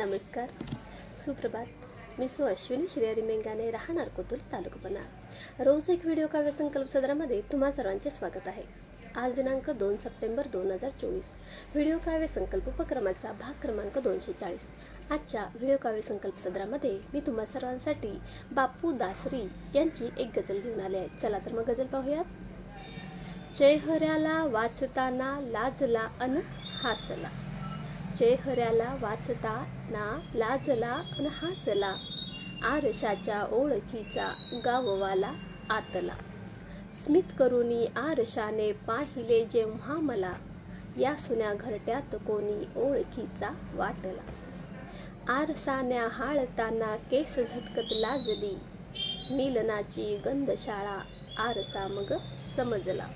नमस्कार, सुप्रभात. मी अश्विनी श्रीहरी मेंगाने, राहणार कोतुल, तालुका पन्हाळा. रोज एक व्हिडिओ काव्य संकल्प सदरामध्ये तुम्हा सर्वांचे स्वागत आहे. आज दिनांक 2 सप्टेंबर 2024. व्हिडिओ काव्य संकल्प उपक्रमाचा भाग क्रमांक 240. आजच्या व्हिडिओ काव्य संकल्प सदरामध्ये मी तुम्हा सर्वांसाठी बापू दासरी यांची एक गझल घेऊन आले आहे. चला तर मग गझल पाहूयात. चेहऱ्याला वाचताना लाजला अन हासला, चेहऱ्याला वाचताना लाजला अन हासला, आरशाच्या ओळखीचा गाववाला आतला. स्मित करूनी आरशाने पाहिले जेव्हा मला, या सुन्या घरट्यात कोणी ओळखीचा वाटला. आरसा हाळताना केस झटकत लाजली, मिलनाची गंधशाळा आरसा मग समजला.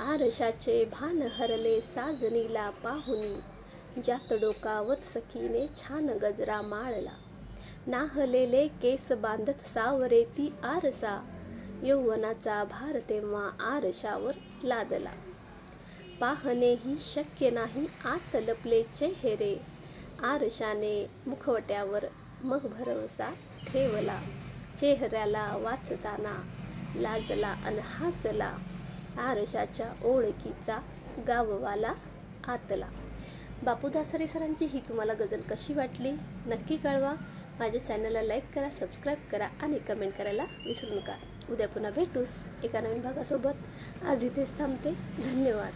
आरशाचे भान हरले साजनीला पाहुनी, ज्यात डोकावत सखीने छान गजरा माळला. नाहलेले केस बांधत सावरे ती आरसा, यौवनाचा भार तेव्हा आरशावर लादला. पाहणेही शक्य नाही आत लपले चेहरे, आरशाने मुखवट्यावर मग भरवसा ठेवला. चेहऱ्याला वाचताना लाजला अन हासला, आरशाच्या ओळखीचा गाववाला आतला. बापू दासरी सरांची ही तुम्हाला गझल कशी वाटली नक्की कळवा. माझ्या चॅनलला लाईक करा, सबस्क्राईब करा आणि कमेंट करायला विसरू नका. उद्या पुन्हा भेटूच एका नवीन भागासोबत. आज इथेच थांबते. धन्यवाद.